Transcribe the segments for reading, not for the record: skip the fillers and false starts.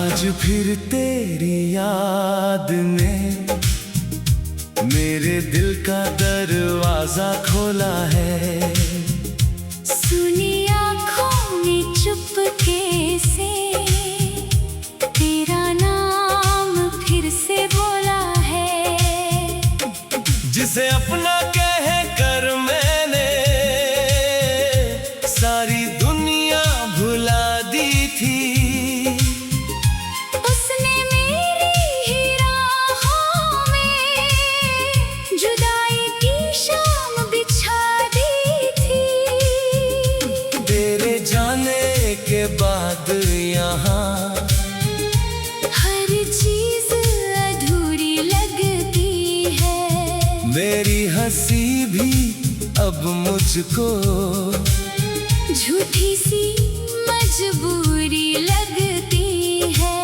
आज फिर तेरी याद ने मेरे दिल का दरवाजा खोला है। सुनी आँखों में चुपके से तेरा नाम फिर से बोला है। जिसे अपना कह कर मैंने सारी दुनिया भुला दी थी, उसने मेरी ही राहों में जुदाई की शाम बिछा दी थी। तेरे जाने के बाद यहाँ हर चीज अधूरी लगती है। मेरी हंसी भी अब मुझको झूठी सी मजबूरी लगती है।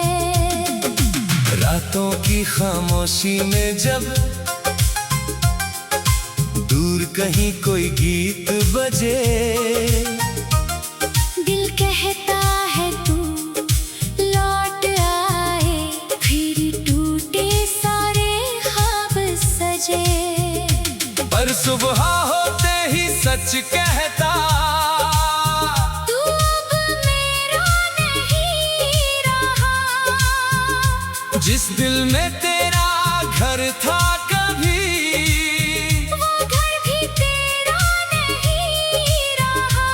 रातों की खामोशी में जब दूर कहीं कोई गीत बजे, दिल कहता है तू लौट आए, फिर टूटे सारे ख्वाब सजे। पर सुबह होते ही सच कहता, तू अब मेरा नहीं रहा। जिस दिल में तेरा घर था कभी, वो घर भी तेरा नहीं रहा।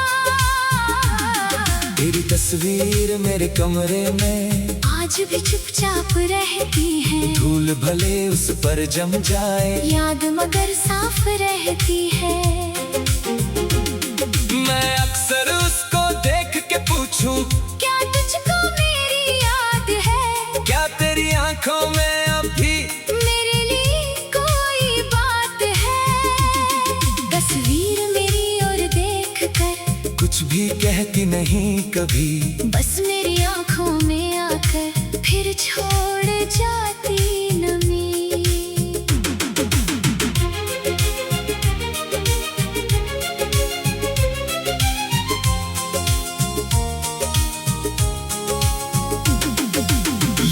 तेरी तस्वीर मेरे कमरे में आज भी चुपचाप रहती है। धूल भले उस पर जम जाए, याद मगर साफ रहती है। मैं अक्सर उसको देख के पूछूं, क्या तुझको मेरी याद है? क्या तेरी आंखों में अभी मेरे लिए कोई बात है? तस्वीर मेरी ओर देख कर कुछ भी कहती नहीं कभी, बस मेरी आंखों में आकर फिर छोड़ जाती नमी।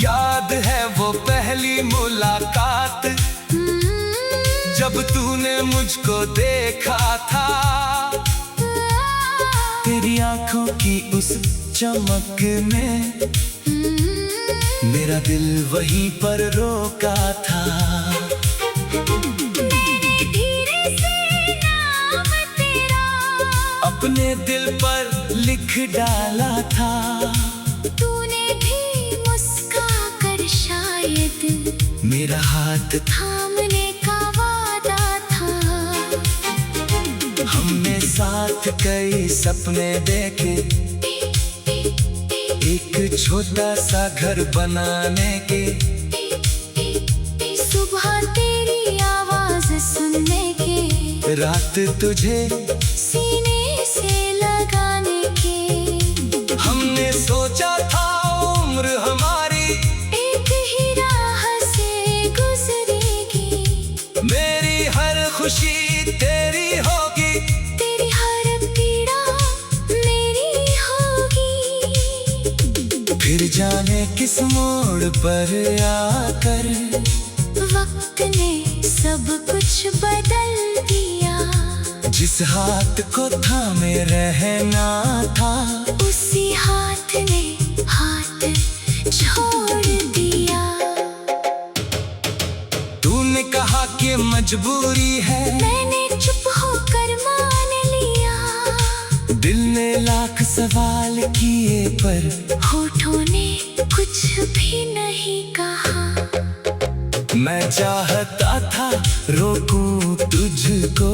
याद है वो पहली मुलाकात जब तूने मुझको देखा था। तेरी आंखों की उस चमक ने मेरा दिल वहीं पर रोका था। मैंने धीरे से नाम तेरा अपने दिल पर लिख डाला था। तूने भी मुस्का कर शायद मेरा हाथ थामने का वादा था। हमने साथ कई सपने देखे, एक छोटा सा घर बनाने के। सुबह तेरी आवाज सुनने के, रात तुझे सीने से लगाने के। हमने सोचा था उम्र हमारी एक ही राह से गुजरेगी। मेरी हर खुशी तेरी होगी, तेरी हर पीड़ा मेरी होगी। फिर जाने किस मोड़ पर आकर वक्त ने सब कुछ बदल दिया। जिस हाथ को थामे रहना था, उसी हाथ ने हाथ छोड़ दिया। तूने कहा कि मजबूरी है, मैंने चुप होकर मान लिया। दिल ने लाख सवाल किए पर होठों ने कुछ भी नहीं कहा। मैं चाहता था रोकूं तुझको,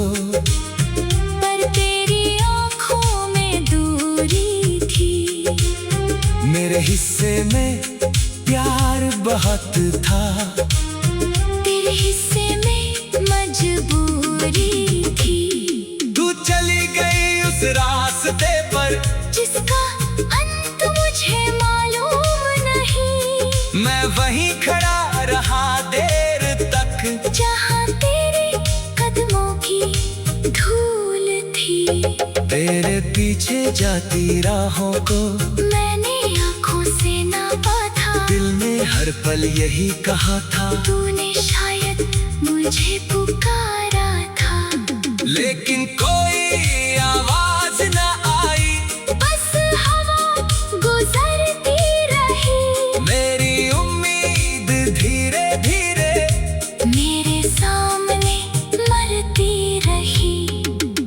पर तेरी आंखों में दूरी थी। मेरे हिस्से में प्यार बहुत था, तेरे हिस्से में मजबूरी थी। तू चली गई उस रास्ते पर जिसका अंत मुझे मालूम नहीं। मैं वहीं खड़ा रहा देर तक, जहाँ तेरे कदमों की धूल थी। तेरे पीछे जाती राहों को मैंने आंखों से नापा था। दिल हर पल यही कहा था, तूने शायद मुझे पुकारा था। लेकिन कोई आवाज न आई, बस हवा गुजरती रही। मेरी उम्मीद धीरे धीरे मेरे सामने मरती रही।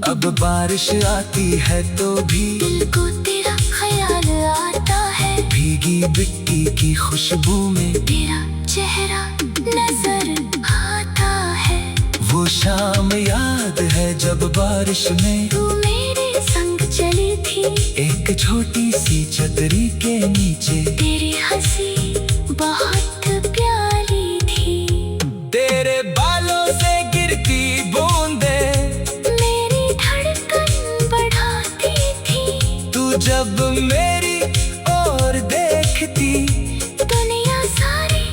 अब बारिश आती है तो भी दिल को तेरा ख्याल आता है। भीगी मिट्टी की खुशबू में तेरा चेहरा नजर आता है। वो शाम याद है जब बारिश में तू मेरे संग चली थी। एक छोटी सी छतरी के नीचे तेरी हंसी बहुत प्यारी थी। तेरे बालों से गिरती बूंदे मेरी धड़कन बढ़ाती थी। तू जब मेरी ओर देखती दुनिया सारी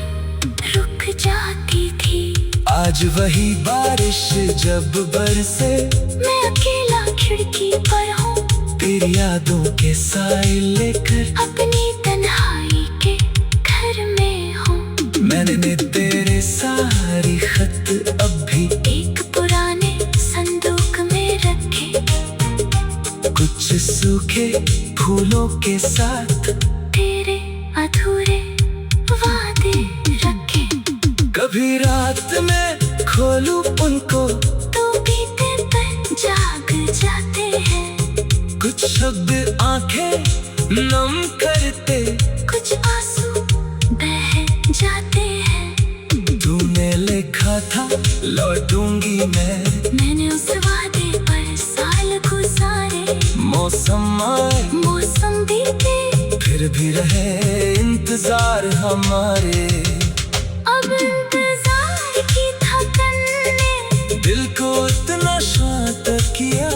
रुक जाती थी। आज वही बारिश जब बरसे, मैं अकेला खिड़की पर हूँ। तेरी यादों के साए लेकर अपनी तन्हाई के घर में हूँ। मैंने तेरे सारी खत अब भी एक पुराने संदूक में रखे। कुछ सूखे फूलों के साथ तेरे अधूरे वादे रखे। कभी रात में खोलूं उनको तो पीते पर जाग जाते हैं। कुछ शब्द आंखें नम करते, कुछ आंसू बह जाते हैं। तूने लिखा था लौटूंगी मैंने उस वादे पर साल गुजारे। मौसम आए मौसम बीते फिर भी रहे इंतजार हमारे। अब इंतजार की थकन ने दिल को इतना शांत किया,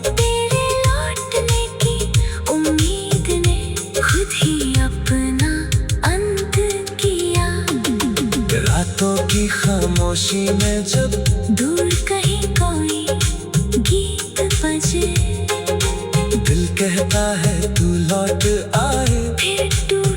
तेरे लौटने की उम्मीद ने खुद ही अपना अंत किया। रातों की खामोशी में जब दूर कहीं कोई गीत बजे, दिल कहता है तू लौट आए। फिर टूट